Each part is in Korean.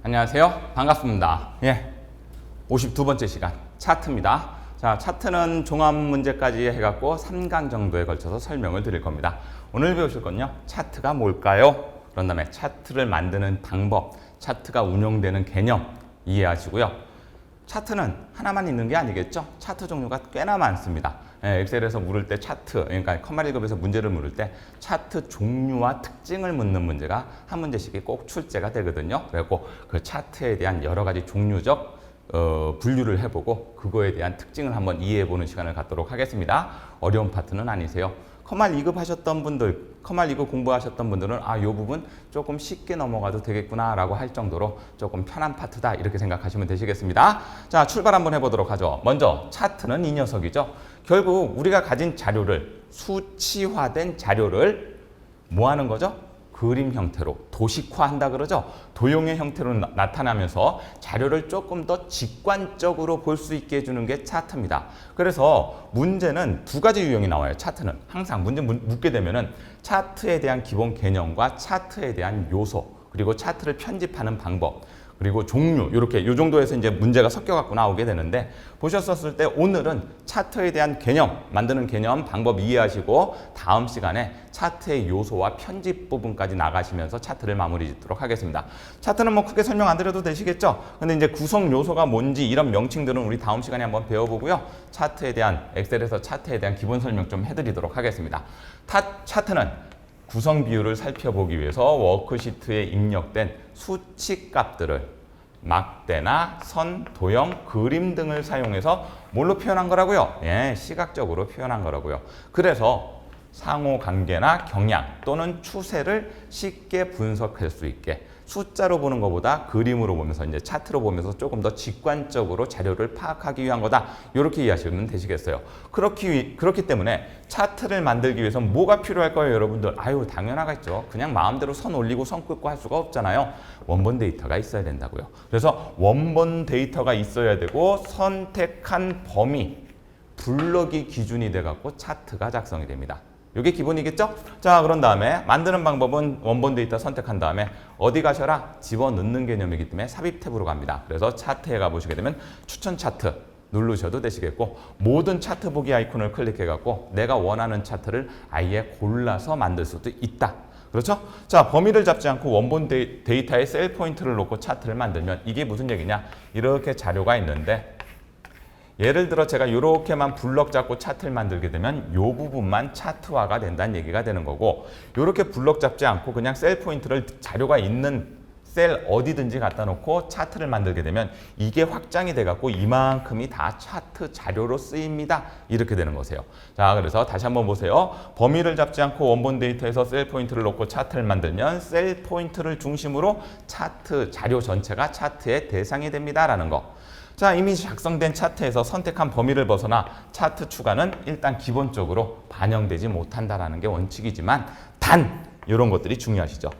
안녕하세요. 반갑습니다. 52번째 시간 차트입니다. 자, 차트는 종합 문제까지 해갖고 3강 정도에 걸쳐서 설명을 드릴 겁니다. 오늘 배우실 건요, 차트가 뭘까요? 그런 다음에 차트를 만드는 방법, 차트가 운용되는 개념 이해하시고요. 차트는 하나만 있는 게 아니겠죠? 차트 종류가 꽤나 많습니다. 엑셀에서 물을 때 차트, 그러니까 컴마 1급에서 문제를 물을 때 차트 종류와 특징을 묻는 문제가 한 문제씩이 꼭 출제가 되거든요. 그래서 그 차트에 대한 여러 가지 종류적 분류를 해보고 그거에 대한 특징을 한번 이해해보는 시간을 갖도록 하겠습니다. 어려운 파트는 아니세요. 컴마 2급 하셨던 분들, 컴마 2급 공부하셨던 분들은 이 부분 조금 쉽게 넘어가도 되겠구나 라고 할 정도로 조금 편한 파트다 이렇게 생각하시면 되시겠습니다. 자, 출발 한번 해보도록 하죠. 먼저 차트는 이 녀석이죠. 결국 우리가 가진 자료를, 수치화된 자료를 뭐 하는 거죠? 그림 형태로 도식화한다 그러죠. 도형의 형태로 나타나면서 자료를 조금 더 직관적으로 볼 수 있게 해주는 게 차트입니다. 그래서 문제는 두 가지 유형이 나와요. 차트는 항상 문제 묻게 되면은 차트에 대한 기본 개념과 차트에 대한 요소, 그리고 차트를 편집하는 방법, 그리고 종류, 이렇게 요 정도에서 이제 문제가 섞여 갖고 나오게 되는데, 보셨었을 때 오늘은 차트에 대한 개념, 만드는 개념, 방법 이해하시고 다음 시간에 차트의 요소와 편집 부분까지 나가시면서 차트를 마무리 짓도록 하겠습니다. 차트는 뭐 크게 설명 안 드려도 되시겠죠? 근데 이제 구성 요소가 뭔지 이런 명칭들은 우리 다음 시간에 한번 배워보고요. 차트에 대한, 엑셀에서 차트에 대한 기본 설명 좀 해드리도록 하겠습니다. 차트는 구성 비율을 살펴보기 위해서 워크시트에 입력된 수치 값들을 막대나 선, 도형, 그림 등을 사용해서 뭘로 표현한 거라고요? 시각적으로 표현한 거라고요. 그래서 상호관계나 경향 또는 추세를 쉽게 분석할 수 있게 숫자로 보는 것보다 그림으로 보면서, 이제 차트로 보면서 조금 더 직관적으로 자료를 파악하기 위한 거다. 이렇게 이해하시면 되시겠어요. 그렇기 때문에 차트를 만들기 위해서는 뭐가 필요할 거예요, 여러분들? 당연하겠죠. 그냥 마음대로 선 올리고 선 긋고 할 수가 없잖아요. 원본 데이터가 있어야 된다고요. 그래서 원본 데이터가 있어야 되고 선택한 범위, 블럭이 기준이 돼갖고 차트가 작성이 됩니다. 이게 기본이겠죠? 자, 그런 다음에 만드는 방법은 원본 데이터 선택한 다음에 어디 가셔라? 집어넣는 개념이기 때문에 삽입 탭으로 갑니다. 그래서 차트에 가보시게 되면 추천 차트 누르셔도 되시겠고, 모든 차트 보기 아이콘을 클릭해갖고 내가 원하는 차트를 아예 골라서 만들 수도 있다. 그렇죠? 자, 범위를 잡지 않고 원본 데이터에 셀 포인트를 놓고 차트를 만들면 이게 무슨 얘기냐? 이렇게 자료가 있는데, 예를 들어 제가 이렇게만 블럭 잡고 차트를 만들게 되면 이 부분만 차트화가 된다는 얘기가 되는 거고, 이렇게 블럭 잡지 않고 그냥 셀 포인트를 자료가 있는 셀 어디든지 갖다 놓고 차트를 만들게 되면 이게 확장이 돼 갖고 이만큼이 다 차트 자료로 쓰입니다. 이렇게 되는 거세요. 자, 그래서 다시 한번 보세요. 범위를 잡지 않고 원본 데이터에서 셀 포인트를 놓고 차트를 만들면 셀 포인트를 중심으로 차트 자료 전체가 차트의 대상이 됩니다라는 거. 자, 이미 작성된 차트에서 선택한 범위를 벗어나 차트 추가는 일단 기본적으로 반영되지 못한다라는 게 원칙이지만, 단 이런 것들이 중요하시죠.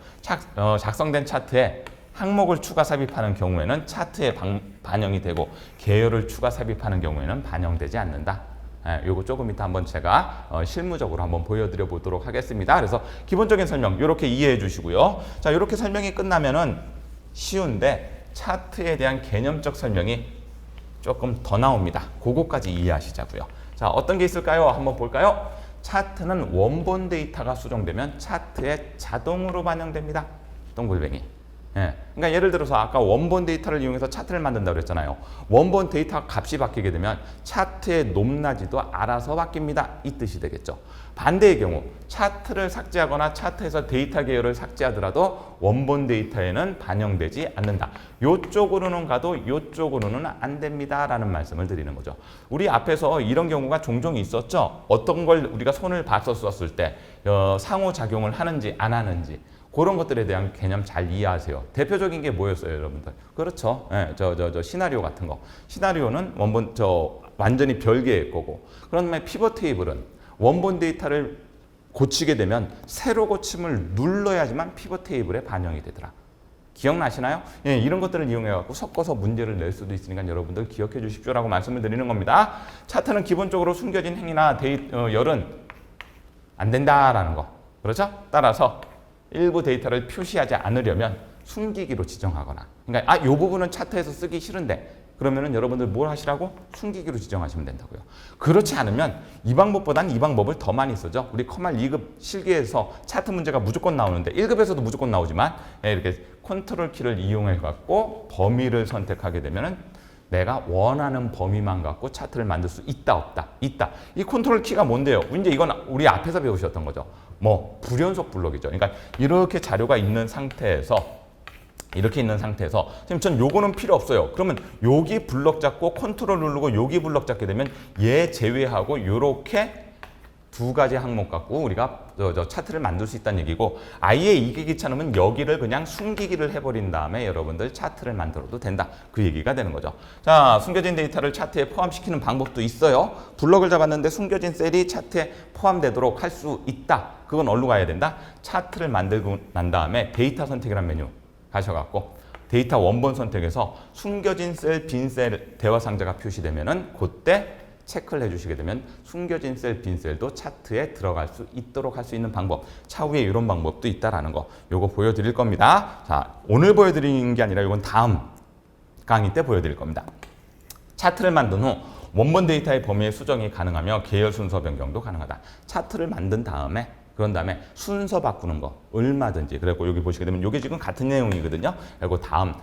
작성된 차트에 항목을 추가 삽입하는 경우에는 차트에 반영이 되고, 계열을 추가 삽입하는 경우에는 반영되지 않는다. 요거 조금 이따 한번 제가 실무적으로 한번 보여드려 보도록 하겠습니다. 그래서 기본적인 설명 이렇게 이해해 주시고요. 자, 이렇게 설명이 끝나면은 쉬운데 차트에 대한 개념적 설명이 조금 더 나옵니다. 그거까지 이해하시자고요. 자, 어떤 게 있을까요? 한번 볼까요? 차트는 원본 데이터가 수정되면 차트에 자동으로 반영됩니다. 동글뱅이. 그러니까 예를 들어서 아까 원본 데이터를 이용해서 차트를 만든다고 그랬잖아요. 원본 데이터 값이 바뀌게 되면 차트의 높낮이도 알아서 바뀝니다. 이 뜻이 되겠죠. 반대의 경우 차트를 삭제하거나 차트에서 데이터 계열을 삭제하더라도 원본 데이터에는 반영되지 않는다. 요쪽으로는 가도 요쪽으로는 안 됩니다 라는 말씀을 드리는 거죠. 우리 앞에서 이런 경우가 종종 있었죠. 어떤 걸 우리가 손을 봤었을 때 상호작용을 하는지 안 하는지, 그런 것들에 대한 개념 잘 이해하세요. 대표적인 게 뭐였어요, 여러분들? 그렇죠. 시나리오 같은 거. 시나리오는 원본, 완전히 별개의 거고. 그런 다음에 피벗 테이블은 원본 데이터를 고치게 되면 세로 고침을 눌러야지만 피벗 테이블에 반영이 되더라. 기억나시나요? 이런 것들을 이용해갖고 섞어서 문제를 낼 수도 있으니까 여러분들 기억해 주십시오라고 말씀을 드리는 겁니다. 차트는 기본적으로 숨겨진 행위나 열은 안 된다라는 거. 그렇죠? 따라서 일부 데이터를 표시하지 않으려면 숨기기로 지정하거나, 그러니까 이 부분은 차트에서 쓰기 싫은데 그러면은 여러분들 뭘 하시라고? 숨기기로 지정하시면 된다고요. 그렇지 않으면 이 방법보다는 이 방법을 더 많이 쓰죠. 우리 커말 2급 실기에서 차트 문제가 무조건 나오는데 1급에서도 무조건 나오지만 이렇게 컨트롤 키를 이용해 갖고 범위를 선택하게 되면은 내가 원하는 범위만 갖고 차트를 만들 수 있다 없다? 있다. 이 컨트롤 키가 뭔데요? 이제 이건 우리 앞에서 배우셨던 거죠. 뭐 불연속 블록이죠. 그러니까 이렇게 자료가 있는 상태에서 지금 전 요거는 필요 없어요. 그러면 여기 블럭 잡고 컨트롤 누르고 여기 블럭 잡게 되면 얘 제외하고 요렇게 두 가지 항목 갖고 우리가 차트를 만들 수 있다는 얘기고, 아예 이게 귀찮으면 여기를 그냥 숨기기를 해버린 다음에 여러분들 차트를 만들어도 된다. 그 얘기가 되는 거죠. 자, 숨겨진 데이터를 차트에 포함시키는 방법도 있어요. 블럭을 잡았는데 숨겨진 셀이 차트에 포함되도록 할 수 있다. 그건 어디로 가야 된다? 차트를 만들고 난 다음에 데이터 선택이라는 메뉴 가셔갖고 데이터 원본 선택해서 숨겨진 셀, 빈 셀, 대화 상자가 표시되면은 그때 체크를 해주시게 되면 숨겨진 셀, 빈 셀도 차트에 들어갈 수 있도록 할 수 있는 방법, 차후에 이런 방법도 있다라는 거, 요거 보여드릴 겁니다. 자, 오늘 보여드리는 게 아니라 이건 다음 강의 때 보여드릴 겁니다. 차트를 만든 후 원본 데이터의 범위의 수정이 가능하며 계열 순서 변경도 가능하다. 차트를 만든 다음에 그런 다음에 순서 바꾸는 거 얼마든지. 그리고 여기 보시게 되면 이게 지금 같은 내용이거든요. 그리고 다음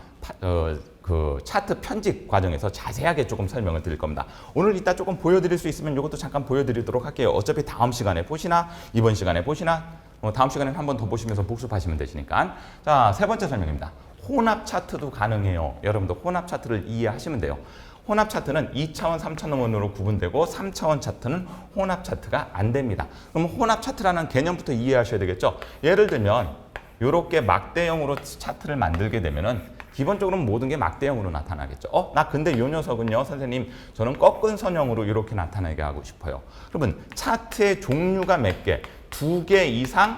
그 차트 편집 과정에서 자세하게 조금 설명을 드릴 겁니다. 오늘 이따 조금 보여드릴 수 있으면 이것도 잠깐 보여드리도록 할게요. 어차피 다음 시간에 보시나 이번 시간에 보시나 다음 시간에 한 번 더 보시면서 복습하시면 되시니까. 자, 세 번째 설명입니다. 혼합 차트도 가능해요. 여러분도 혼합 차트를 이해하시면 돼요. 혼합 차트는 2차원, 3차원으로 구분되고 3차원 차트는 혼합 차트가 안 됩니다. 그럼 혼합 차트라는 개념부터 이해하셔야 되겠죠. 예를 들면 이렇게 막대형으로 차트를 만들게 되면은 기본적으로 모든 게 막대형으로 나타나겠죠. 나 근데 이 녀석은요, 선생님, 저는 꺾은 선형으로 이렇게 나타나게 하고 싶어요. 그러면 차트의 종류가 몇 개, 2개 이상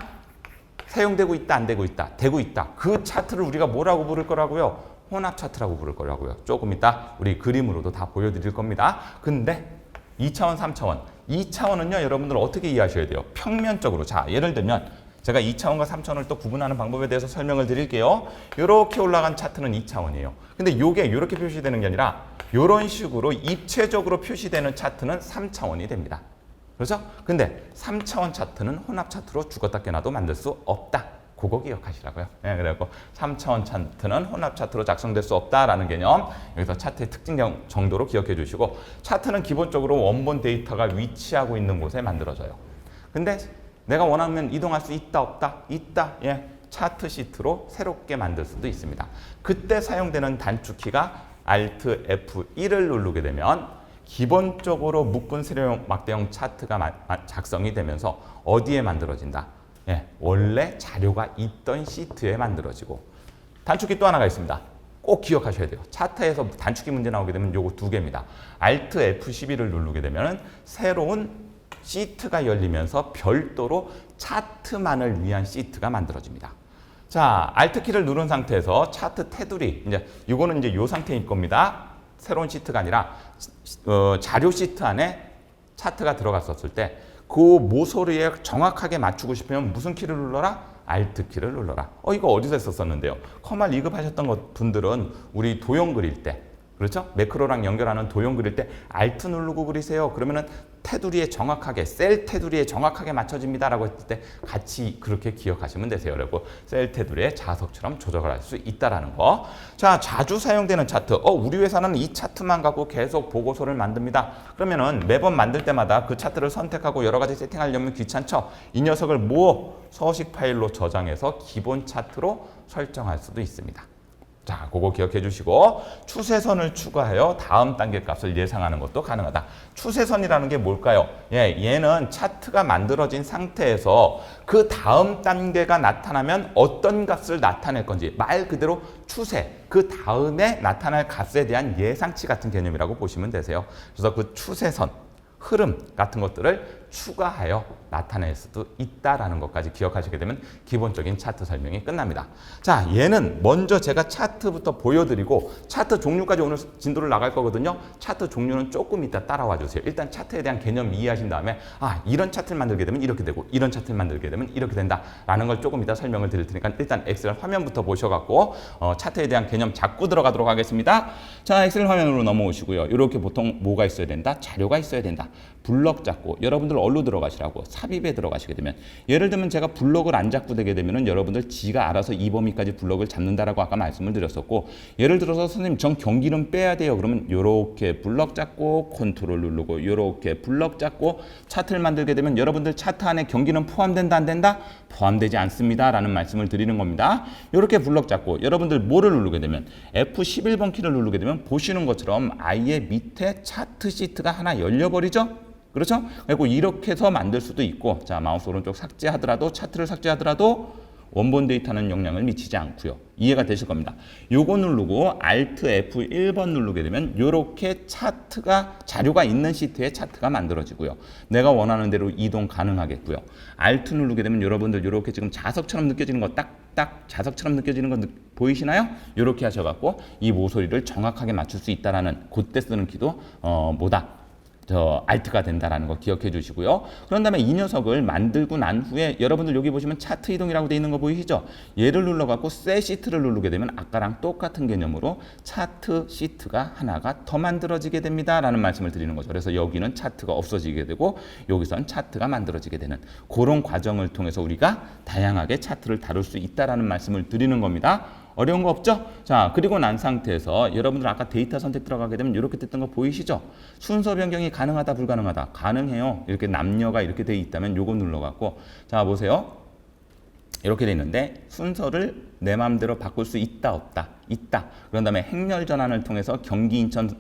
사용되고 있다, 안 되고 있다, 되고 있다. 그 차트를 우리가 뭐라고 부를 거라고요? 혼합 차트라고 부를 거라고요. 조금 이따 우리 그림으로도 다 보여드릴 겁니다. 근데 2차원, 3차원. 2차원은요, 여러분들 어떻게 이해하셔야 돼요? 평면적으로. 자, 예를 들면 제가 2차원과 3차원을 또 구분하는 방법에 대해서 설명을 드릴게요. 이렇게 올라간 차트는 2차원이에요. 근데 요게 이렇게 표시되는 게 아니라 이런 식으로 입체적으로 표시되는 차트는 3차원이 됩니다. 그렇죠? 근데 3차원 차트는 혼합 차트로 죽었다 깨나도 만들 수 없다. 그거 기억하시라고요. 네, 그래갖고 3차원 차트는 혼합 차트로 작성될 수 없다라는 개념, 여기서 차트의 특징 정도로 기억해 주시고, 차트는 기본적으로 원본 데이터가 위치하고 있는 곳에 만들어져요. 근데 내가 원하면 이동할 수 있다 없다? 있다. 예. 차트 시트로 새롭게 만들 수도 있습니다. 그때 사용되는 단축키가 Alt F1을 누르게 되면 기본적으로 묶은 세로형 막대형 차트가 작성이 되면서 어디에 만들어진다? 예, 원래 자료가 있던 시트에 만들어지고, 단축키 또 하나가 있습니다. 꼭 기억하셔야 돼요. 차트에서 단축키 문제 나오게 되면 요거 두 개입니다. Alt F11을 누르게 되면 새로운 시트가 열리면서 별도로 차트만을 위한 시트가 만들어집니다. 자, Alt 키를 누른 상태에서 차트 테두리, 이제 이거는 이제 요 상태일 겁니다. 새로운 시트가 아니라 자료 시트 안에 차트가 들어갔었을 때 그 모서리에 정확하게 맞추고 싶으면 무슨 키를 눌러라? Alt 키를 눌러라. 이거 어디서 했었었는데요? 커말 2급 하셨던 분들은 우리 도형 그릴 때, 그렇죠? 매크로랑 연결하는 도형 그릴 때 Alt 누르고 그리세요. 그러면은 테두리에 정확하게, 셀 테두리에 정확하게 맞춰집니다라고 했을 때 같이 그렇게 기억하시면 되세요. 그리고 셀 테두리에 자석처럼 조작을 할 수 있다라는 거. 자, 자주 사용되는 차트. 우리 회사는 이 차트만 갖고 계속 보고서를 만듭니다. 그러면은 매번 만들 때마다 그 차트를 선택하고 여러 가지 세팅하려면 귀찮죠? 이 녀석을 서식 파일로 저장해서 기본 차트로 설정할 수도 있습니다. 자, 그거 기억해 주시고, 추세선을 추가하여 다음 단계 값을 예상하는 것도 가능하다. 추세선이라는 게 뭘까요? 예, 얘는 차트가 만들어진 상태에서 그 다음 단계가 나타나면 어떤 값을 나타낼 건지, 말 그대로 추세, 그 다음에 나타날 값에 대한 예상치 같은 개념이라고 보시면 되세요. 그래서 그 추세선, 흐름 같은 것들을 추가하여 나타낼 수도 있다라는 것까지 기억하시게 되면 기본적인 차트 설명이 끝납니다. 자, 얘는 먼저 제가 차트부터 보여드리고 차트 종류까지 오늘 진도를 나갈 거거든요. 차트 종류는 조금 이따 따라와 주세요. 일단 차트에 대한 개념 이해하신 다음에 이런 차트를 만들게 되면 이렇게 되고 이런 차트를 만들게 되면 이렇게 된다라는 걸 조금 이따 설명을 드릴 테니까 일단 엑셀 화면부터 보셔갖고 차트에 대한 개념 잡고 들어가도록 하겠습니다. 자, 엑셀 화면으로 넘어오시고요. 이렇게 보통 뭐가 있어야 된다? 자료가 있어야 된다. 블럭 잡고 여러분들 어디로 들어가시라고? 삽입에 들어가시게 되면 예를 들면 제가 블럭을 안 잡고 되게 되면은 여러분들 지가 알아서 이 범위까지 블럭을 잡는다라고 아까 말씀을 드렸었고 예를 들어서 선생님 전 경기는 빼야 돼요. 그러면 요렇게 블럭 잡고 컨트롤 누르고 요렇게 블럭 잡고 차트를 만들게 되면 여러분들 차트 안에 경기는 포함된다 안 된다? 포함되지 않습니다. 라는 말씀을 드리는 겁니다. 요렇게 블럭 잡고 여러분들 뭐를 누르게 되면 F11번 키를 누르게 되면 보시는 것처럼 아예 밑에 차트 시트가 하나 열려버리죠? 그렇죠? 그리고 이렇게 해서 만들 수도 있고 자 마우스 오른쪽 삭제하더라도 차트를 삭제하더라도 원본 데이터는 영향을 미치지 않고요. 이해가 되실 겁니다. 요거 누르고 Alt F1번 누르게 되면 요렇게 차트가 자료가 있는 시트에 차트가 만들어지고요. 내가 원하는 대로 이동 가능하겠고요. Alt 누르게 되면 여러분들 요렇게 지금 자석처럼 느껴지는 거 딱딱 자석처럼 느껴지는 거 보이시나요? 요렇게 하셔갖고 이 모서리를 정확하게 맞출 수 있다라는 그때 쓰는 키도 Alt가 된다라는 거 기억해 주시고요. 그런 다음에 이 녀석을 만들고 난 후에 여러분들 여기 보시면 차트 이동이라고 되어 있는 거 보이시죠? 얘를 눌러갖고 새 시트를 누르게 되면 아까랑 똑같은 개념으로 차트 시트가 하나가 더 만들어지게 됩니다. 라는 말씀을 드리는 거죠. 그래서 여기는 차트가 없어지게 되고 여기선 차트가 만들어지게 되는 그런 과정을 통해서 우리가 다양하게 차트를 다룰 수 있다라는 말씀을 드리는 겁니다. 어려운 거 없죠? 자, 그리고 난 상태에서 여러분들 아까 데이터 선택 들어가게 되면 이렇게 됐던 거 보이시죠? 순서 변경이 가능하다, 불가능하다? 가능해요. 이렇게 남녀가 이렇게 돼 있다면 요거 눌러갖고 자, 보세요. 이렇게 돼 있는데 순서를 내 마음대로 바꿀 수 있다, 없다? 있다. 그런 다음에 행렬 전환을 통해서 경기, 인천,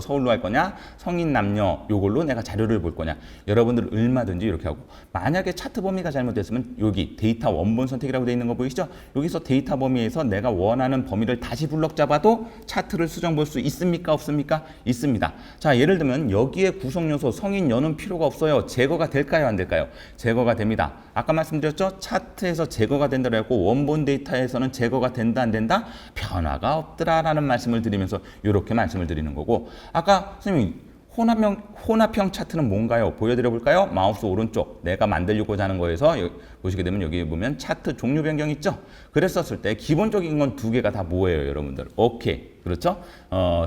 서울로 할 거냐 성인 남녀 요걸로 내가 자료를 볼 거냐 여러분들 얼마든지 이렇게 하고 만약에 차트 범위가 잘못됐으면 여기 데이터 원본 선택이라고 되어 있는 거 보이시죠? 여기서 데이터 범위에서 내가 원하는 범위를 다시 블럭 잡아도 차트를 수정 볼 수 있습니까? 없습니까? 있습니다. 자, 예를 들면 여기에 구성 요소 성인 여는 필요가 없어요. 제거가 될까요? 안 될까요? 제거가 됩니다. 아까 말씀드렸죠? 차트에서 제거가 된다고 했고 원본 데이터에서는 제거가 된다 안 된다? 변화가 없더라라는 말씀을 드리면서 이렇게 말씀을 드리는 거고 아까 선생님 혼합형 차트는 뭔가요? 보여드려 볼까요? 마우스 오른쪽 내가 만들려고자 하는 거에서 보시게 되면 여기 보면 차트 종류 변경 있죠? 그랬었을 때 기본적인 건 두 개가 다 뭐예요 여러분들? 오케이 그렇죠?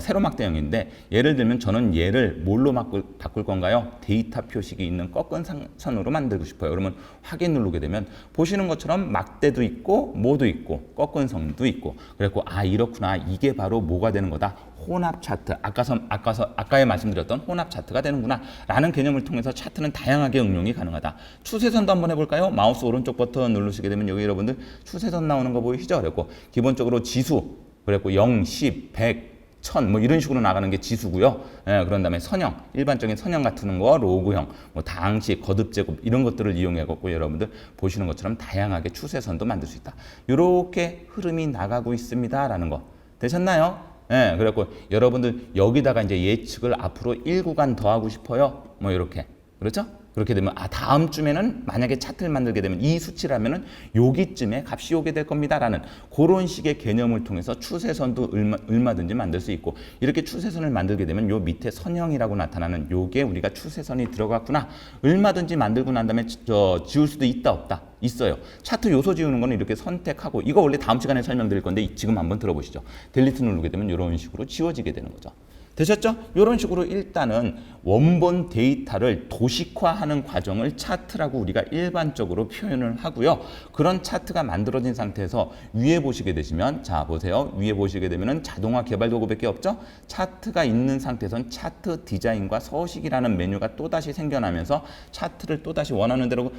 세로 막대형인데 예를 들면 저는 얘를 뭘로 바꿀 건가요? 데이터 표식이 있는 꺾은 선으로 만들고 싶어요. 그러면 확인 누르게 되면 보시는 것처럼 막대도 있고 뭐도 있고 꺾은 선도 있고 그래갖고 이렇구나 이게 바로 뭐가 되는 거다? 혼합 차트 아까에 말씀드렸던 혼합 차트가 되는구나 라는 개념을 통해서 차트는 다양하게 응용이 가능하다. 추세선도 한번 해볼까요? 마우스 오른쪽 버튼 누르시게 되면 여기 여러분들 추세선 나오는 거 보이시죠? 그래갖고 기본적으로 지수 그래갖고 0, 10, 100 1000 뭐 이런 식으로 나가는 게 지수고요. 그런 다음에 선형, 일반적인 선형 같은 거, 로그형, 뭐 다항식, 거듭 제곱 이런 것들을 이용해 갖고 여러분들 보시는 것처럼 다양하게 추세선도 만들 수 있다. 이렇게 흐름이 나가고 있습니다라는 거 되셨나요? 그래갖고 여러분들 여기다가 이제 예측을 앞으로 1구간 더 하고 싶어요. 뭐 이렇게 그렇죠? 그렇게 되면 다음 주면은 만약에 차트를 만들게 되면 이 수치라면은 여기쯤에 값이 오게 될 겁니다라는 그런 식의 개념을 통해서 추세선도 얼마든지 만들 수 있고 이렇게 추세선을 만들게 되면 요 밑에 선형이라고 나타나는 요게 우리가 추세선이 들어갔구나 얼마든지 만들고 난 다음에 지울 수도 있다 없다 있어요. 차트 요소 지우는 거는 이렇게 선택하고 이거 원래 다음 시간에 설명드릴 건데 지금 한번 들어보시죠. 딜리트 누르게 되면 이런 식으로 지워지게 되는 거죠. 되셨죠? 이런 식으로 일단은 원본 데이터를 도식화하는 과정을 차트라고 우리가 일반적으로 표현을 하고요. 그런 차트가 만들어진 상태에서 위에 보시게 되시면 자 보세요. 위에 보시게 되면은 자동화 개발 도구밖에 없죠? 차트가 있는 상태에선 차트 디자인과 서식이라는 메뉴가 또다시 생겨나면서 차트를 또다시 원하는 대로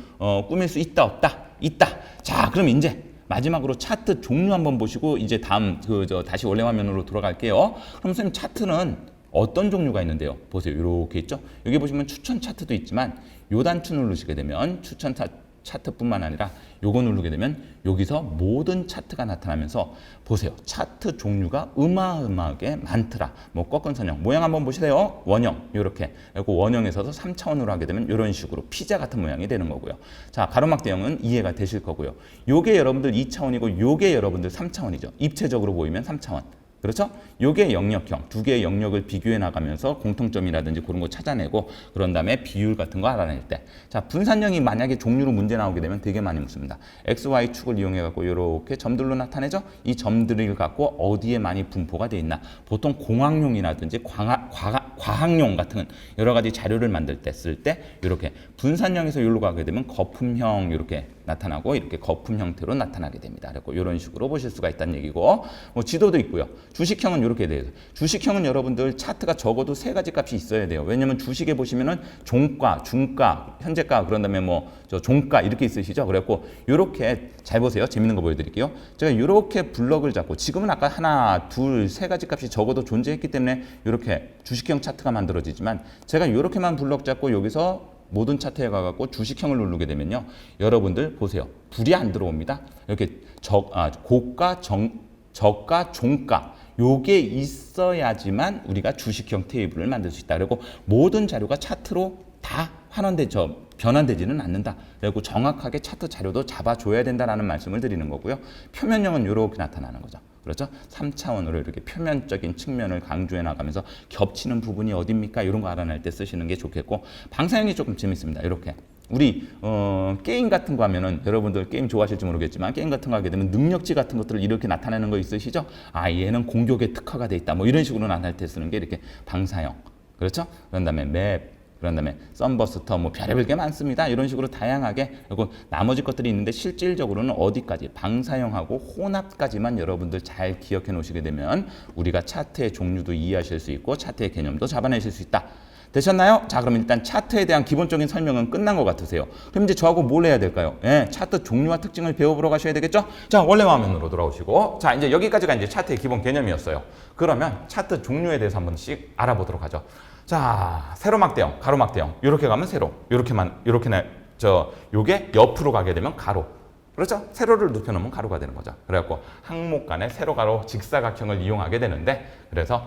꾸밀 수 있다 없다? 있다. 자 그럼 이제 마지막으로 차트 종류 한번 보시고 이제 다음 다시 원래 화면으로 돌아갈게요. 그럼 선생님 차트는 어떤 종류가 있는데요? 보세요. 이렇게 있죠? 여기 보시면 추천 차트도 있지만 요 단추 누르시게 되면 추천 차트뿐만 아니라 요거 누르게 되면 여기서 모든 차트가 나타나면서 보세요. 차트 종류가 어마어마하게 많더라. 뭐 꺾은 선형 모양 한번 보시세요. 원형 이렇게 그리고 원형에서도 3차원으로 하게 되면 이런 식으로 피자 같은 모양이 되는 거고요. 자, 가로막 대형은 이해가 되실 거고요. 요게 여러분들 2차원이고 요게 여러분들 3차원이죠. 입체적으로 보이면 3차원. 그렇죠? 요게 영역형, 두 개의 영역을 비교해 나가면서 공통점이라든지 그런 거 찾아내고 그런 다음에 비율 같은 거 알아낼 때. 자, 분산형이 만약에 종류로 문제 나오게 되면 되게 많이 묻습니다. XY 축을 이용해 갖고 이렇게 점들로 나타내죠? 이 점들을 갖고 어디에 많이 분포가 돼 있나? 보통 공학용이라든지 과학용 같은 여러 가지 자료를 만들 때 쓸 때 이렇게 분산형에서 여기로 가게 되면 거품형 이렇게 나타나고 이렇게 거품 형태로 나타나게 됩니다. 그리고 이런 식으로 보실 수가 있다는 얘기고 뭐 지도도 있고요. 주식형은 이렇게 돼요. 주식형은 여러분들 차트가 적어도 세 가지 값이 있어야 돼요. 왜냐면 주식에 보시면은 종가, 중가, 현재가 그런 다음에 뭐 저 종가 이렇게 있으시죠. 그래갖고 이렇게 잘 보세요. 재밌는 거 보여드릴게요. 제가 이렇게 블럭을 잡고 지금은 아까 하나, 둘, 세 가지 값이 적어도 존재했기 때문에 이렇게 주식형 차트가 만들어지지만 제가 이렇게만 블럭 잡고 여기서 모든 차트에 가갖고 주식형을 누르게 되면요. 여러분들 보세요. 불이 안 들어옵니다. 이렇게 고가, 저가, 종가 요게 있어야지만 우리가 주식형 테이블을 만들 수 있다. 그리고 모든 자료가 차트로 다 변환되지는 않는다. 그리고 정확하게 차트 자료도 잡아줘야 된다라는 말씀을 드리는 거고요. 표면형은 이렇게 나타나는 거죠. 그렇죠? 3차원으로 이렇게 표면적인 측면을 강조해 나가면서 겹치는 부분이 어딥니까? 이런 거 알아낼 때 쓰시는 게 좋겠고 방사형이 조금 재밌습니다. 이렇게 우리 게임 같은 거 하면은 여러분들 게임 좋아하실지 모르겠지만 게임 같은 거 하게 되면 능력치 같은 것들을 이렇게 나타내는 거 있으시죠? 아, 얘는 공격에 특화가 돼 있다. 뭐 이런 식으로 나타낼 때 쓰는 게 이렇게 방사형. 그렇죠? 그런 다음에 맵, 그런 다음에 썬버스터 뭐 별의별 게 많습니다. 이런 식으로 다양하게 그리고 나머지 것들이 있는데 실질적으로는 어디까지 방사형하고 혼합까지만 여러분들 잘 기억해 놓으시게 되면 우리가 차트의 종류도 이해하실 수 있고 차트의 개념도 잡아내실 수 있다. 되셨나요? 자, 그럼 일단 차트에 대한 기본적인 설명은 끝난 것 같으세요. 그럼 이제 저하고 뭘 해야 될까요? 예, 차트 종류와 특징을 배워보러 가셔야 되겠죠? 자, 원래 화면으로 돌아오시고 자, 이제 여기까지가 이제 차트의 기본 개념이었어요. 그러면 차트 종류에 대해서 한 번씩 알아보도록 하죠. 자, 세로막 대형, 가로막 대형. 이렇게 가면 세로. 요게 옆으로 가게 되면 가로. 그렇죠? 세로를 눕혀놓으면 가로가 되는 거죠. 그래갖고 항목 간의 세로, 가로, 직사각형을 이용하게 되는데 그래서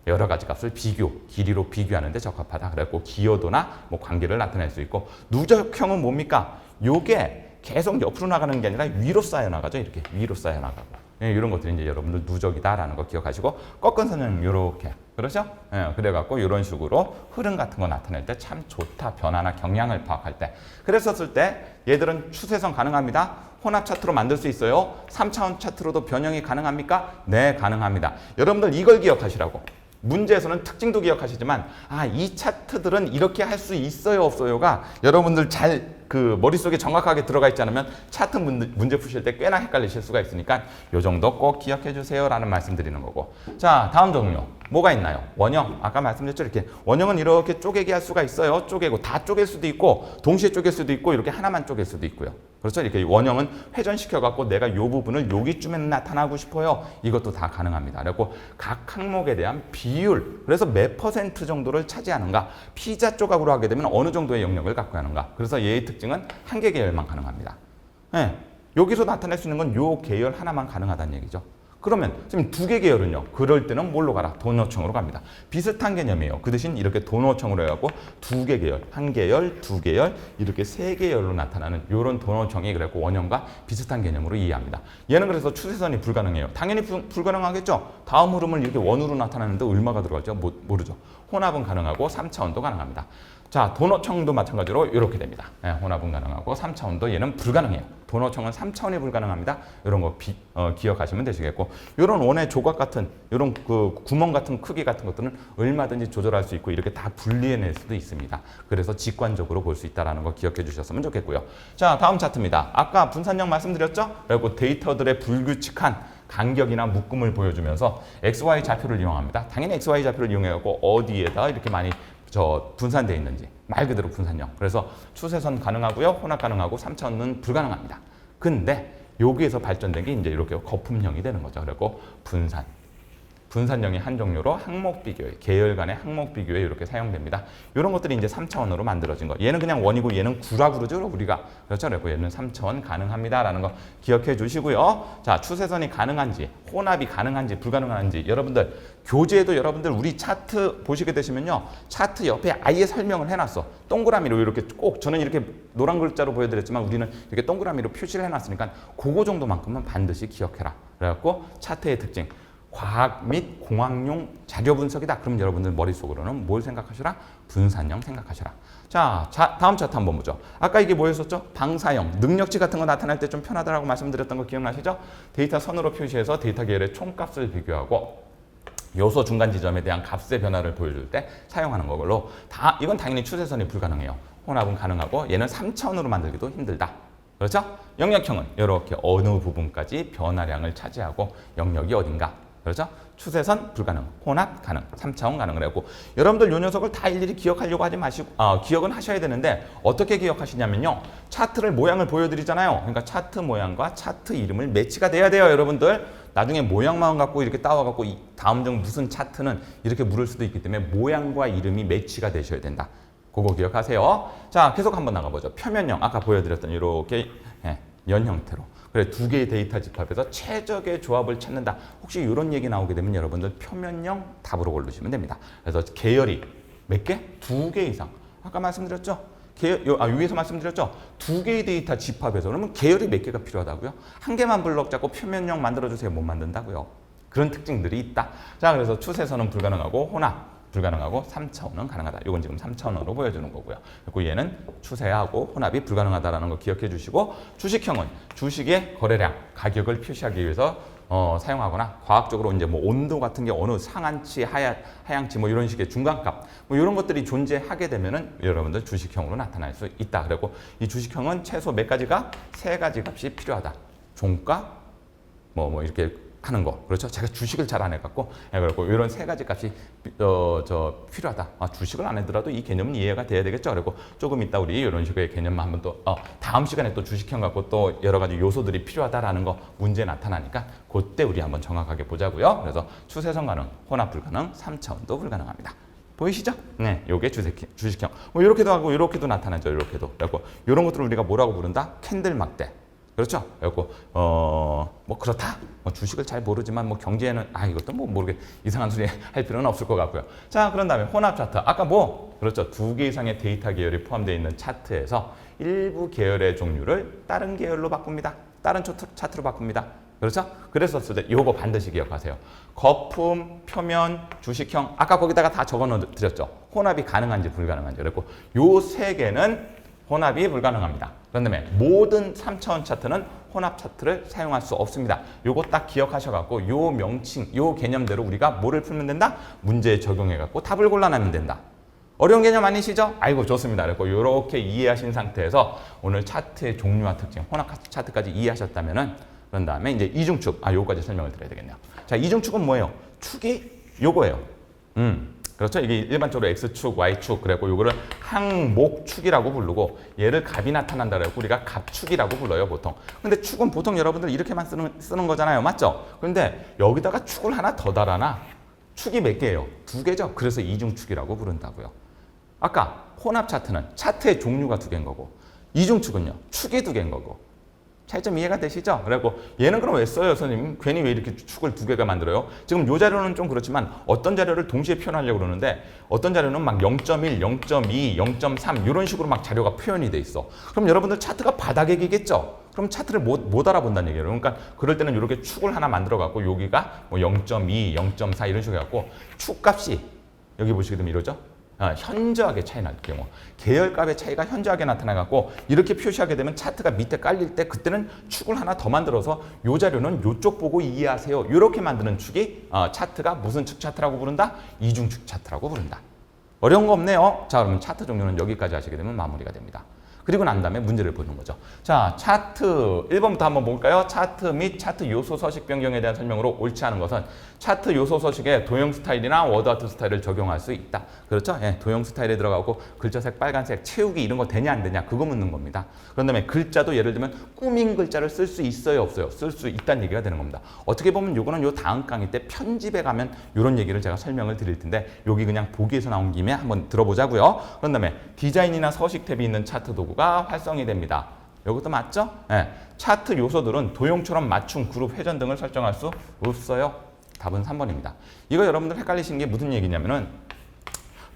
여러 가지 값을 길이로 비교하는데 적합하다. 그래갖고 기여도나 뭐 관계를 나타낼 수 있고 누적형은 뭡니까? 요게 계속 옆으로 나가는 게 아니라 위로 쌓여 나가죠. 이렇게 위로 쌓여 나가고. 예, 이런 것들이 이제 여러분들 누적이다라는 거 기억하시고 꺾은 선은 이렇게 그렇죠? 예, 그래갖고 이런 식으로 흐름 같은 거 나타낼 때 참 좋다. 변화나 경향을 파악할 때 그랬었을 때 얘들은 추세선 가능합니다. 혼합 차트로 만들 수 있어요. 3차원 차트로도 변형이 가능합니까? 네, 가능합니다. 여러분들 이걸 기억하시라고. 문제에서는 특징도 기억하시지만 이 차트들은 이렇게 할 수 있어요 없어요가 여러분들 잘 그 머릿속에 정확하게 들어가 있지 않으면 차트 문제 푸실 때 꽤나 헷갈리실 수가 있으니까 요 정도 꼭 기억해 주세요 라는 말씀 드리는 거고 자 다음 종류 뭐가 있나요? 원형 아까 말씀드렸죠 이렇게 원형은 이렇게 쪼개기 할 수가 있어요 쪼개고 다 쪼갤 수도 있고 동시에 쪼갤 수도 있고 이렇게 하나만 쪼갤 수도 있고요 그렇죠 이렇게 원형은 회전시켜 갖고 내가 요 부분을 여기쯤에 나타나고 싶어요 이것도 다 가능합니다 그리고 각 항목에 대한 비율 그래서 몇 % 정도를 차지하는가 피자 조각으로 하게 되면 어느 정도의 영역을 갖고 하는가 그래서 얘의 특징은 한 개 계열만 가능합니다 네, 여기서 나타낼 수 있는 건 요 계열 하나만 가능하다는 얘기죠 그러면 지금 두 개 계열은요. 그럴 때는 뭘로 가라? 도너청으로 갑니다. 비슷한 개념이에요. 그 대신 이렇게 도너청으로 해갖고 두 개 계열, 한 계열, 두 계열 이렇게 세 계열로 나타나는 이런 도너청이 그래갖고 원형과 비슷한 개념으로 이해합니다. 얘는 그래서 추세선이 불가능해요. 당연히 불가능하겠죠. 다음 흐름을 이렇게 원으로 나타나는데 얼마가 들어갈지 모르죠. 혼합은 가능하고 3차원도 가능합니다. 자, 도너청도 마찬가지로 이렇게 됩니다. 네, 혼합은 가능하고 3차원도 얘는 불가능해요. 도너청은 3차원이 불가능합니다. 이런 거 기억하시면 되시겠고 이런 원의 조각 같은 이런 그 구멍 같은 크기 같은 것들은 얼마든지 조절할 수 있고 이렇게 다 분리해낼 수도 있습니다. 그래서 직관적으로 볼 수 있다는 거 기억해 주셨으면 좋겠고요. 자, 다음 차트입니다. 아까 분산형 말씀드렸죠? 그리고 데이터들의 불규칙한 간격이나 묶음을 보여주면서 XY 좌표를 이용합니다. 당연히 XY 좌표를 이용해갖고 어디에다 이렇게 많이 분산되어 있는지 말 그대로 분산형 그래서 추세선 가능하고요 혼합 가능하고 3차원은 불가능합니다 근데 여기에서 발전된 게 이제 이렇게 거품형이 되는 거죠 그리고 분산 분산형이 한 종류로 항목 비교에, 계열 간의 항목 비교에 이렇게 사용됩니다. 이런 것들이 이제 3차원으로 만들어진 거. 얘는 그냥 원이고 얘는 구라고 그러죠, 우리가. 그렇죠? 그리고 얘는 3차원 가능합니다라는 거 기억해 주시고요. 자, 추세선이 가능한지, 혼합이 가능한지, 불가능한지 여러분들 교재에도 여러분들 우리 차트 보시게 되시면요. 차트 옆에 아예 설명을 해놨어. 동그라미로 이렇게 꼭 저는 이렇게 노란 글자로 보여드렸지만 우리는 이렇게 동그라미로 표시를 해놨으니까 그거 정도만큼은 반드시 기억해라. 그래갖고 차트의 특징. 과학 및 공학용 자료 분석이다. 그럼 여러분들 머릿속으로는 뭘 생각하시라? 분산형 생각하시라. 자, 다음 차트 한번 보죠. 아까 이게 뭐였었죠? 방사형, 능력치 같은 거 나타날 때 좀 편하다라고 말씀드렸던 거 기억나시죠? 데이터 선으로 표시해서 데이터 계열의 총값을 비교하고 요소 중간 지점에 대한 값의 변화를 보여줄 때 사용하는 거로 이건 당연히 추세선이 불가능해요. 혼합은 가능하고 얘는 3차원으로 만들기도 힘들다. 그렇죠? 영역형은 이렇게 어느 부분까지 변화량을 차지하고 영역이 어딘가. 그렇죠? 추세선 불가능, 혼합 가능, 3차원 가능을 하고 여러분들 요 녀석을 다 일일이 기억하려고 하지 마시고 기억은 하셔야 되는데 어떻게 기억하시냐면요. 차트를 모양을 보여드리잖아요. 그러니까 차트 모양과 차트 이름을 매치가 돼야 돼요. 여러분들 나중에 모양만 갖고 이렇게 따와갖고 다음 중 무슨 차트는 이렇게 물을 수도 있기 때문에 모양과 이름이 매치가 되셔야 된다. 그거 기억하세요. 자, 계속 한번 나가보죠. 표면형 아까 보여드렸던 이렇게 연 형태로. 그래, 두 개의 데이터 집합에서 최적의 조합을 찾는다. 혹시 이런 얘기 나오게 되면 여러분들 표면형 답으로 고르시면 됩니다. 그래서 계열이 몇 개? 2개 이상. 아까 말씀드렸죠? 위에서 말씀드렸죠? 2개의 데이터 집합에서 그러면 계열이 몇 개가 필요하다고요? 한 개만 블럭 잡고 표면형 만들어주세요. 못 만든다고요. 그런 특징들이 있다. 자, 그래서 추세선은 불가능하고 혼합. 불가능하고 3차원은 가능하다. 이건 지금 3차원으로 보여주는 거고요. 그리고 얘는 추세하고 혼합이 불가능하다라는 거 기억해 주시고 주식형은 주식의 거래량, 가격을 표시하기 위해서 사용하거나 과학적으로 이제 뭐 온도 같은 게 어느 상한치, 하향치 뭐 이런 식의 중간값 뭐 이런 것들이 존재하게 되면은 여러분들 주식형으로 나타날 수 있다. 그리고 이 주식형은 최소 몇 가지가 3가지 값이 필요하다. 종가 뭐 이렇게 하는 거. 그렇죠? 제가 주식을 잘 안 해갖고, 그리고 이런 3가지 값이, 필요하다. 주식을 안 해더라도 이 개념은 이해가 돼야 되겠죠? 그리고 조금 이따 우리 이런 식의 개념만 한번 또, 다음 시간에 또 주식형 갖고 또 여러 가지 요소들이 필요하다라는 거 문제 나타나니까 그때 우리 한번 정확하게 보자고요. 그래서 추세선 가능, 혼합 불가능, 3차원도 불가능합니다. 보이시죠? 네, 요게 주식형. 뭐, 이렇게도 하고, 이렇게도 나타나죠. 이렇게도. 그리고 이런 것들을 우리가 뭐라고 부른다? 캔들 막대. 그렇죠? 그리고 뭐 그렇다. 뭐 주식을 잘 모르지만 뭐 경제에는 이것도 뭐 모르게 이상한 소리 할 필요는 없을 것 같고요. 자, 그런 다음에 혼합 차트. 아까 그렇죠? 2개 이상의 데이터 계열이 포함되어 있는 차트에서 일부 계열의 종류를 다른 계열로 바꿉니다. 다른 차트로 바꿉니다. 그렇죠? 그랬었을 때 요거 반드시 기억하세요. 거품, 표면, 주식형. 아까 거기다가 다 적어 드렸죠. 혼합이 가능한지 불가능한지. 그리고 요 3개는 혼합이 불가능합니다. 그런데 모든 3차원 차트는 혼합 차트를 사용할 수 없습니다. 요거 딱 기억하셔갖고 요 명칭, 요 개념대로 우리가 뭐를 풀면 된다? 문제에 적용해갖고 답을 골라내면 된다. 어려운 개념 아니시죠? 아이고 좋습니다. 그리고 이렇게 이해하신 상태에서 오늘 차트의 종류와 특징, 혼합 차트까지 이해하셨다면은 그런 다음에 이제 이중축, 요거까지 설명을 드려야 되겠네요. 자, 이중축은 뭐예요? 축이 요거예요. 그렇죠? 이게 일반적으로 X축, Y축, 그래고 요거를 항목축이라고 부르고 얘를 값이 나타난다 그래고 우리가 값축이라고 불러요, 보통. 근데 축은 보통 여러분들 이렇게만 쓰는 거잖아요. 맞죠? 근데 여기다가 축을 하나 더 달아나 축이 몇 개예요? 2개죠? 그래서 이중축이라고 부른다고요. 아까 혼합 차트는 차트의 종류가 2개인 거고 이중축은요, 축이 2개인 거고. 차이점 이해가 되시죠? 그리고 얘는 그럼 왜 써요, 선생님? 괜히 왜 이렇게 축을 2개가 만들어요? 지금 요 자료는 좀 그렇지만 어떤 자료를 동시에 표현하려고 그러는데 어떤 자료는 막 0.1, 0.2, 0.3 이런 식으로 막 자료가 표현이 돼 있어. 그럼 여러분들 차트가 바닥액이겠죠? 그럼 차트를 못 알아본다는 얘기예요. 그러니까 그럴 때는 이렇게 축을 하나 만들어 갖고 여기가 뭐 0.2, 0.4 이런 식으로 해갖고 축값이 여기 보시게 되면 이러죠? 현저하게 차이 날 경우 계열값의 차이가 현저하게 나타나갖고 이렇게 표시하게 되면 차트가 밑에 깔릴 때 그때는 축을 하나 더 만들어서 요 자료는 요쪽 보고 이해하세요. 이렇게 만드는 축이 차트가 무슨 축 차트라고 부른다? 이중축 차트라고 부른다. 어려운 거 없네요. 자, 그러면 차트 종류는 여기까지 하시게 되면 마무리가 됩니다. 그리고 난 다음에 문제를 보는 거죠. 자, 차트 1번부터 한번 볼까요? 차트 및 차트 요소 서식 변경에 대한 설명으로 옳지 않은 것은 차트 요소 서식에 도형 스타일이나 워드아트 스타일을 적용할 수 있다. 그렇죠? 예, 도형 스타일에 들어가고 글자색 빨간색 채우기 이런 거 되냐 안 되냐 그거 묻는 겁니다. 그런 다음에 글자도 예를 들면 꾸민 글자를 쓸 수 있어요 없어요? 쓸 수 있다는 얘기가 되는 겁니다. 어떻게 보면 요거는 요 다음 강의 때 편집에 가면 이런 얘기를 제가 설명을 드릴 텐데 여기 그냥 보기에서 나온 김에 한번 들어보자고요. 그런 다음에 디자인이나 서식 탭이 있는 차트 도구가 활성이 됩니다. 이것도 맞죠? 네. 차트 요소들은 도형처럼 맞춤, 그룹, 회전 등을 설정할 수 없어요. 답은 3번입니다. 이거 여러분들 헷갈리시는 게 무슨 얘기냐면은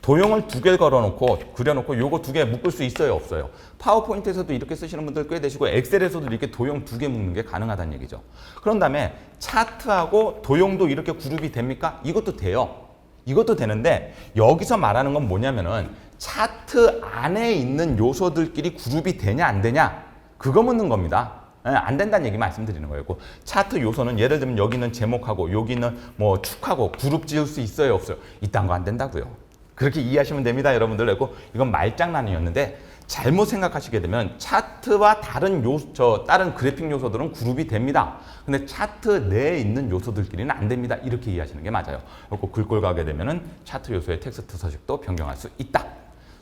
도형을 두 개를 걸어놓고 그려놓고 요거 두 개 묶을 수 있어요 없어요? 파워포인트에서도 이렇게 쓰시는 분들 꽤 되시고 엑셀에서도 이렇게 도형 두 개 묶는 게 가능하다는 얘기죠. 그런 다음에 차트하고 도형도 이렇게 그룹이 됩니까? 이것도 돼요. 이것도 되는데 여기서 말하는 건 뭐냐면은 차트 안에 있는 요소들끼리 그룹이 되냐 안 되냐 그거 묻는 겁니다. 안 된다는 얘기 말씀드리는 거예요. 차트 요소는 예를 들면 여기는 제목하고 여기는 뭐 축하고 그룹 지을 수 있어요 없어요? 이딴 거 안 된다고요. 그렇게 이해하시면 됩니다 여러분들. 그리고 이건 말장난이었는데 잘못 생각하시게 되면 차트와 다른 다른 그래픽 요소들은 그룹이 됩니다. 근데 차트 내에 있는 요소들끼리는 안 됩니다. 이렇게 이해하시는 게 맞아요. 그리고 글꼴 가게 되면은 차트 요소의 텍스트 서식도 변경할 수 있다.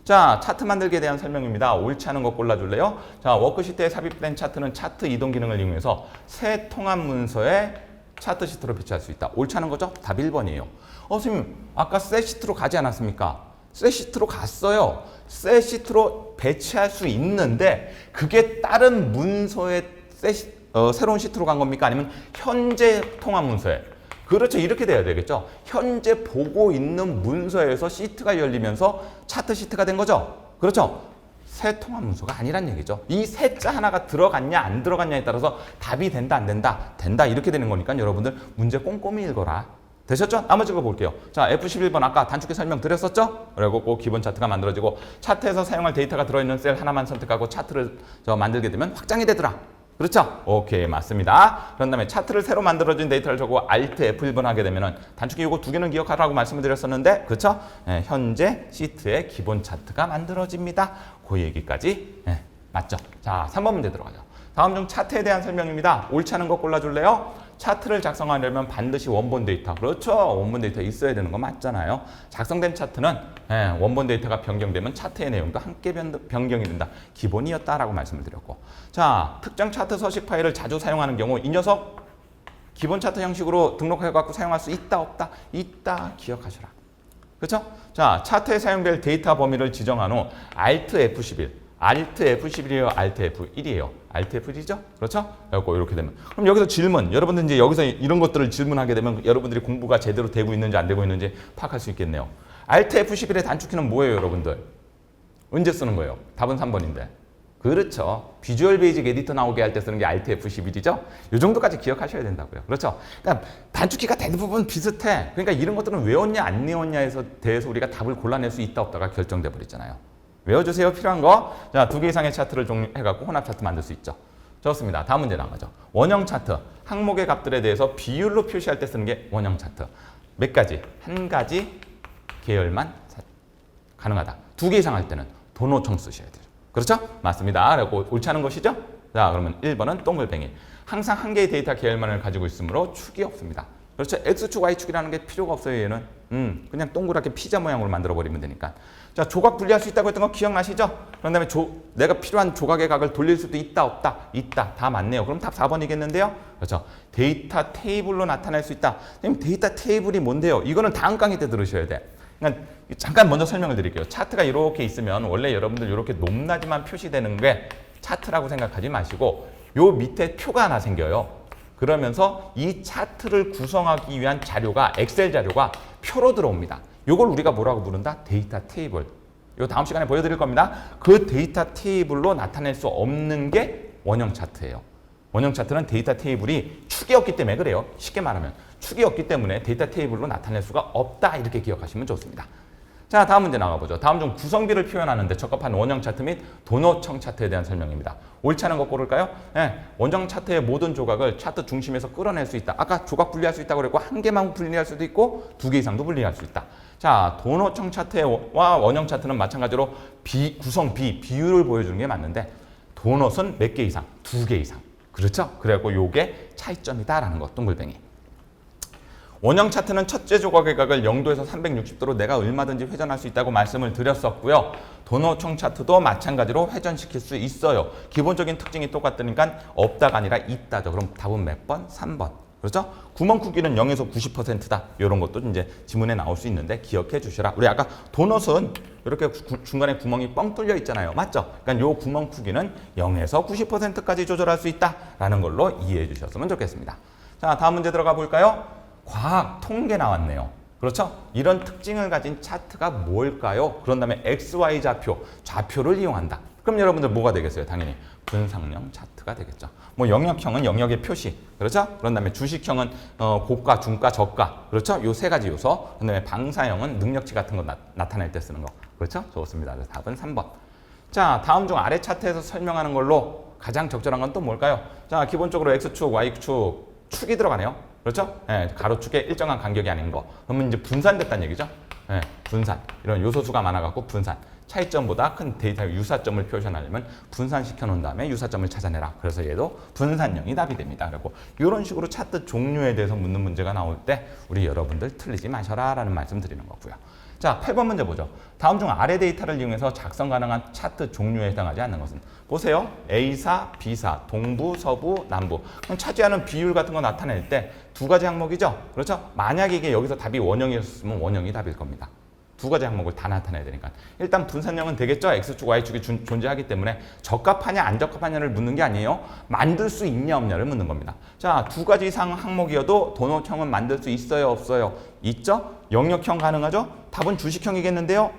자, 차트 만들기에 대한 설명입니다. 옳지 않은 거 골라줄래요? 자, 워크시트에 삽입된 차트는 차트 이동 기능을 이용해서 새 통합 문서에 차트 시트로 배치할 수 있다. 옳지 않은 거죠? 답 1번이에요. 선생님, 아까 셋 시트로 가지 않았습니까? 셋 시트로 갔어요. 셋 시트로 배치할 수 있는데 그게 다른 문서에 새로운 시트로 간 겁니까? 아니면 현재 통합 문서에? 그렇죠. 이렇게 돼야 되겠죠. 현재 보고 있는 문서에서 시트가 열리면서 차트 시트가 된 거죠. 그렇죠. 새 통합 문서가 아니란 얘기죠. 이 셋자 하나가 들어갔냐 안 들어갔냐에 따라서 답이 된다 안 된다 된다 이렇게 되는 거니까 여러분들 문제 꼼꼼히 읽어라. 되셨죠? 나머지 거 볼게요. 자, F11번 아까 단축키 설명 드렸었죠? 그리고 꼭 기본 차트가 만들어지고 차트에서 사용할 데이터가 들어있는 셀 하나만 선택하고 차트를 만들게 되면 확장이 되더라. 그렇죠? 오케이, 맞습니다. 그런 다음에 차트를 새로 만들어진 데이터를 적고 Alt F1번 하게 되면은 단축키 요거 두 개는 기억하라고 말씀을 드렸었는데, 그렇죠? 네, 현재 시트의 기본 차트가 만들어집니다. 그 얘기까지 맞죠? 자, 3번 문제 들어가죠. 다음 중 차트에 대한 설명입니다. 옳지 않은 거 골라줄래요? 차트를 작성하려면 반드시 원본 데이터, 그렇죠? 원본 데이터 있어야 되는 거 맞잖아요. 작성된 차트는 원본 데이터가 변경되면 차트의 내용도 함께 변경이 된다. 기본이었다라고 말씀을 드렸고, 자, 특정 차트 서식 파일을 자주 사용하는 경우 이 녀석 기본 차트 형식으로 등록해갖고 사용할 수 있다 없다? 있다. 기억하셔라. 그렇죠? 자, 차트에 사용될 데이터 범위를 지정한 후 Alt F11, Alt F11이에요? Alt F1이에요? Alt F1이죠? 그렇죠? 그래갖고 이렇게 되면. 그럼 여기서 질문. 여러분들 이제 여기서 이런 것들을 질문하게 되면 여러분들이 공부가 제대로 되고 있는지 안 되고 있는지 파악할 수 있겠네요. Alt F11의 단축키는 뭐예요, 여러분들? 언제 쓰는 거예요? 답은 3번인데. 그렇죠. 비주얼 베이직 에디터 나오게 할 때 쓰는 게 Alt F11이죠? 이 정도까지 기억하셔야 된다고요. 그렇죠? 그러니까 단축키가 대부분 비슷해. 그러니까 이런 것들은 외웠냐 안 외웠냐에 대해서 우리가 답을 골라낼 수 있다 없다가 결정돼 버리잖아요. 외워주세요. 필요한 거. 자, 2개 이상의 차트를 해갖고 혼합 차트 만들 수 있죠. 좋습니다. 다음 문제 나가죠. 원형 차트. 항목의 값들에 대해서 비율로 표시할 때 쓰는 게 원형 차트. 몇 가지? 한 가지 계열만 가능하다. 2개 이상 할 때는 도노청 쓰셔야 돼요. 그렇죠? 맞습니다. 그리고 옳지 않은 것이죠? 자, 그러면 1번은 동글뱅이. 항상 한 개의 데이터 계열만을 가지고 있으므로 축이 없습니다. 그렇죠? X축, Y축이라는 게 필요가 없어요, 얘는. 그냥 동그랗게 피자 모양으로 만들어버리면 되니까. 자, 조각 분리할 수 있다고 했던 거 기억나시죠? 그런 다음에 내가 필요한 조각의 각을 돌릴 수도 있다, 없다? 있다. 다 맞네요. 그럼 답 4번이겠는데요? 그렇죠? 데이터 테이블로 나타낼 수 있다. 선생님, 데이터 테이블이 뭔데요? 이거는 다음 강의 때 들으셔야 돼. 그러니까 잠깐 먼저 설명을 드릴게요. 차트가 이렇게 있으면 원래 여러분들 이렇게 높낮이만 표시되는 게 차트라고 생각하지 마시고 요 밑에 표가 하나 생겨요. 그러면서 이 차트를 구성하기 위한 자료가 엑셀 자료가 표로 들어옵니다. 이걸 우리가 뭐라고 부른다? 데이터 테이블. 이거 다음 시간에 보여드릴 겁니다. 그 데이터 테이블로 나타낼 수 없는 게 원형 차트예요. 원형 차트는 데이터 테이블이 축이 없기 때문에 그래요. 쉽게 말하면 축이 없기 때문에 데이터 테이블로 나타낼 수가 없다. 이렇게 기억하시면 좋습니다. 자, 다음 문제 나가보죠. 다음 중 구성비를 표현하는데 적합한 원형 차트 및 도너청 차트에 대한 설명입니다. 옳지 않은 거 고를까요? 네, 원형 차트의 모든 조각을 차트 중심에서 끌어낼 수 있다. 아까 조각 분리할 수 있다고 그랬고 한 개만 분리할 수도 있고 두 개 이상도 분리할 수 있다. 자, 도너청 차트와 원형 차트는 마찬가지로 비율을 보여주는 게 맞는데 도넛은 몇 개 이상? 두 개 이상. 그렇죠? 그래갖고 요게 차이점이다라는 거, 동글뱅이. 원형 차트는 첫째 조각의 각을 0도에서 360도로 내가 얼마든지 회전할 수 있다고 말씀을 드렸었고요. 도너청 차트도 마찬가지로 회전시킬 수 있어요. 기본적인 특징이 똑같으니까 없다가 아니라 있다죠. 그럼 답은 몇 번? 3번. 그렇죠? 구멍 크기는 0에서 90%다. 이런 것도 이제 지문에 나올 수 있는데 기억해 주시라. 우리 아까 도넛은 이렇게 중간에 구멍이 뻥 뚫려 있잖아요. 맞죠? 그러니까 요 구멍 크기는 0에서 90%까지 조절할 수 있다라는 걸로 이해해 주셨으면 좋겠습니다. 자, 다음 문제 들어가 볼까요? 과학, 통계 나왔네요. 그렇죠? 이런 특징을 가진 차트가 뭘까요? 그런 다음에 XY 좌표를 이용한다. 그럼 여러분들 뭐가 되겠어요? 당연히 분상형 차트가 되겠죠. 뭐 영역형은 영역의 표시, 그렇죠? 그런 다음에 주식형은 고가, 중가, 저가, 그렇죠? 요 세 가지 요소. 그런 다음에 방사형은 능력치 같은 거 나타낼 때 쓰는 거, 그렇죠? 좋습니다. 그래서 답은 3번. 자, 다음 중 아래 차트에서 설명하는 걸로 가장 적절한 건 또 뭘까요? 자, 기본적으로 X축, Y축, 축이 들어가네요. 그렇죠? 예, 가로축에 일정한 간격이 아닌 거. 그러면 이제 분산됐다는 얘기죠. 예, 분산. 이런 요소수가 많아갖고 분산. 차이점보다 큰 데이터의 유사점을 표현하려면 분산시켜 놓은 다음에 유사점을 찾아내라. 그래서 얘도 분산형이 답이 됩니다. 그리고 이런 식으로 차트 종류에 대해서 묻는 문제가 나올 때 우리 여러분들 틀리지 마셔라 라는 말씀 드리는 거고요. 자, 8번 문제 보죠. 다음 중 아래 데이터를 이용해서 작성 가능한 차트 종류에 해당하지 않는 것은? 보세요. A사, B사, 동부, 서부, 남부. 그럼 차지하는 비율 같은 거 나타낼 때 두 가지 항목이죠. 그렇죠? 만약에 이게 여기서 답이 원형이었으면 원형이 답일 겁니다. 두 가지 항목을 다 나타내야 되니까. 일단 분산형은 되겠죠. X축, Y축이 존재하기 때문에 적합하냐 안 적합하냐를 묻는 게 아니에요. 만들 수 있냐 없냐를 묻는 겁니다. 자, 두 가지 이상 항목이어도 도넛형은 만들 수 있어요 없어요? 있죠? 영역형 가능하죠? 답은 주식형이겠는데요?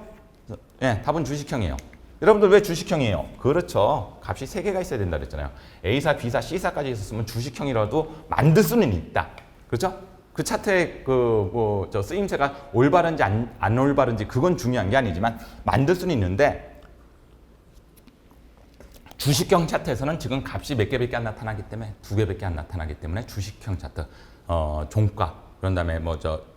네, 답은 주식형이에요. 여러분들 왜 주식형이에요? 그렇죠. 값이 3개가 있어야 된다 그랬잖아요. A사, B사, C사까지 있었으면 주식형이라도 만들 수는 있다. 그렇죠? 그 차트의 쓰임새가 올바른지 안 올바른지 그건 중요한 게 아니지만 만들 수는 있는데 주식형 차트에서는 지금 값이 몇 개밖에 안 나타나기 때문에 2개밖에 안 나타나기 때문에 주식형 차트 종가 그런 다음에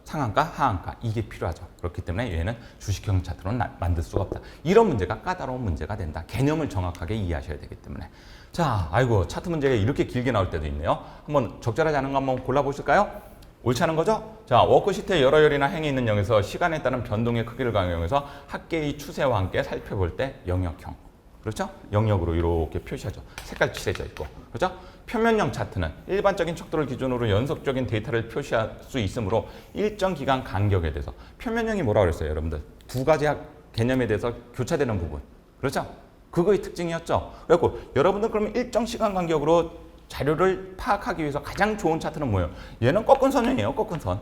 상한가 하한가 이게 필요하죠. 그렇기 때문에 얘는 주식형 차트로는 만들 수가 없다. 이런 문제가 까다로운 문제가 된다. 개념을 정확하게 이해하셔야 되기 때문에. 자, 아이고 차트 문제가 이렇게 길게 나올 때도 있네요. 한번 적절하지 않은 거 한번 골라보실까요? 옳지 않은 거죠? 자, 워크시트에 여러 열이나 행이 있는 영에서 시간에 따른 변동의 크기를 강요해서 학계의 추세와 함께 살펴볼 때 영역형. 그렇죠? 영역으로 이렇게 표시하죠. 색깔 칠해져 있고. 그렇죠? 표면형 차트는 일반적인 척도를 기준으로 연속적인 데이터를 표시할 수 있으므로 일정 기간 간격에 대해서 표면형이 뭐라고 그랬어요, 여러분들? 두 가지 개념에 대해서 교차되는 부분. 그렇죠? 그거의 특징이었죠. 그래서 여러분들 그러면 일정 시간 간격으로 자료를 파악하기 위해서 가장 좋은 차트는 뭐예요? 얘는 꺾은 선형이에요. 꺾은 선.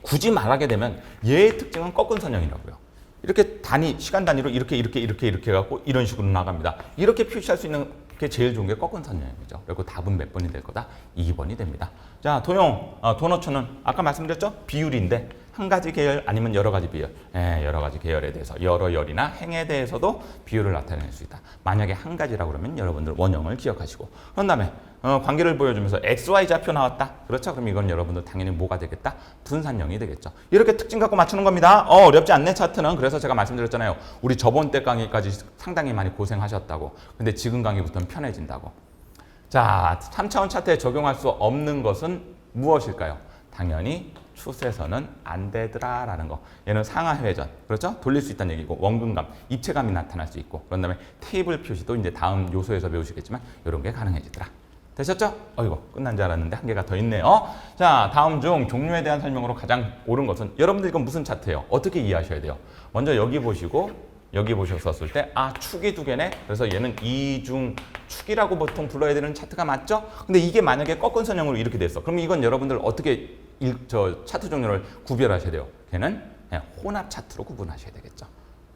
굳이 말하게 되면 얘의 특징은 꺾은 선형이라고요. 이렇게 시간 단위로 이렇게 해갖고 이런 식으로 나갑니다. 이렇게 표시할 수 있는 게 제일 좋은 게 꺾은 선형이죠. 그리고 답은 몇 번이 될 거다? 2번이 됩니다. 자, 도너츠는 아까 말씀드렸죠? 비율인데 한 가지 계열 아니면 여러 가지 비율. 여러 가지 계열에 대해서 여러 열이나 행에 대해서도 비율을 나타낼 수 있다. 만약에 한 가지라고 그러면 여러분들 원형을 기억하시고 그런 다음에 관계를 보여주면서 XY 좌표 나왔다. 그렇죠? 그럼 이건 여러분들 당연히 뭐가 되겠다? 분산형이 되겠죠. 이렇게 특징 갖고 맞추는 겁니다. 어렵지 않네 차트는. 그래서 제가 말씀드렸잖아요. 우리 저번 때 강의까지 상당히 많이 고생하셨다고. 근데 지금 강의부터는 편해진다고. 자, 3차원 차트에 적용할 수 없는 것은 무엇일까요? 당연히 추세선은 안 되더라라는 거. 얘는 상하 회전, 그렇죠? 돌릴 수 있다는 얘기고 원근감, 입체감이 나타날 수 있고 그런 다음에 테이블 표시도 이제 다음 요소에서 배우시겠지만 이런 게 가능해지더라. 되셨죠? 어이구 끝난 줄 알았는데 한 개가 더 있네요. 자, 다음 중 종류에 대한 설명으로 가장 옳은 것은 여러분들 이건 무슨 차트예요? 어떻게 이해하셔야 돼요? 먼저 여기 보시고 여기 보셨을 때 축이 두 개네. 그래서 얘는 이중 축이라고 보통 불러야 되는 차트가 맞죠? 근데 이게 만약에 꺾은 선형으로 이렇게 됐어. 그럼 이건 여러분들 어떻게 차트 종류를 구별하셔야 돼요? 걔는 그냥 혼합 차트로 구분하셔야 되겠죠.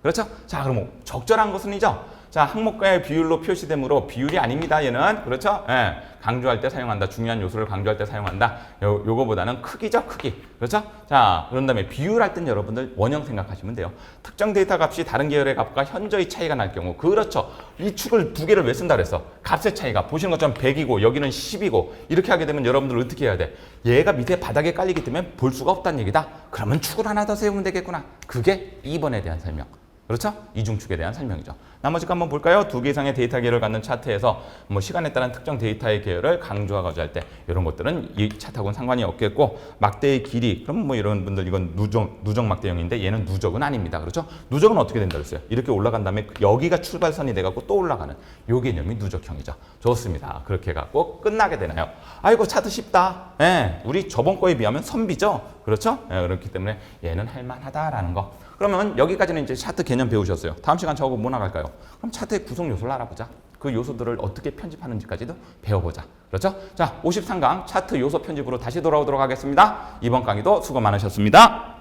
그렇죠? 자, 그럼 적절한 것은이죠. 자, 항목과의 비율로 표시되므로 비율이 아닙니다. 얘는 그렇죠? 예, 강조할 때 사용한다. 중요한 요소를 강조할 때 사용한다. 요거보다는 크기죠, 크기. 그렇죠? 자, 그런 다음에 비율할 땐 여러분들 원형 생각하시면 돼요. 특정 데이터 값이 다른 계열의 값과 현저히 차이가 날 경우, 그렇죠. 이 축을 두 개를 왜 쓴다 그랬어? 값의 차이가 보시는 것처럼 100이고 여기는 10이고 이렇게 하게 되면 여러분들 어떻게 해야 돼? 얘가 밑에 바닥에 깔리기 때문에 볼 수가 없다는 얘기다. 그러면 축을 하나 더 세우면 되겠구나. 그게 2번에 대한 설명. 그렇죠? 이중축에 대한 설명이죠. 나머지 거 한번 볼까요? 두 개 이상의 데이터 계열을 갖는 차트에서 뭐 시간에 따른 특정 데이터의 계열을 강조하고자 할 때 이런 것들은 이 차트하고는 상관이 없겠고, 막대의 길이, 그럼 뭐 이런 분들 이건 누적 막대형인데 얘는 누적은 아닙니다. 그렇죠? 누적은 어떻게 된다 그랬어요? 이렇게 올라간 다음에 여기가 출발선이 돼갖고 또 올라가는 요 개념이 누적형이죠. 좋습니다. 그렇게 해갖고 끝나게 되나요? 아이고 차트 쉽다. 예, 우리 저번 거에 비하면 선비죠. 그렇죠? 예, 그렇기 때문에 얘는 할만하다라는 거. 그러면 여기까지는 이제 차트 개념 배우셨어요. 다음 시간 저하고 뭐 나갈까요? 그럼 차트의 구성 요소를 알아보자. 그 요소들을 어떻게 편집하는지까지도 배워보자. 그렇죠? 자, 53강 차트 요소 편집으로 다시 돌아오도록 하겠습니다. 이번 강의도 수고 많으셨습니다.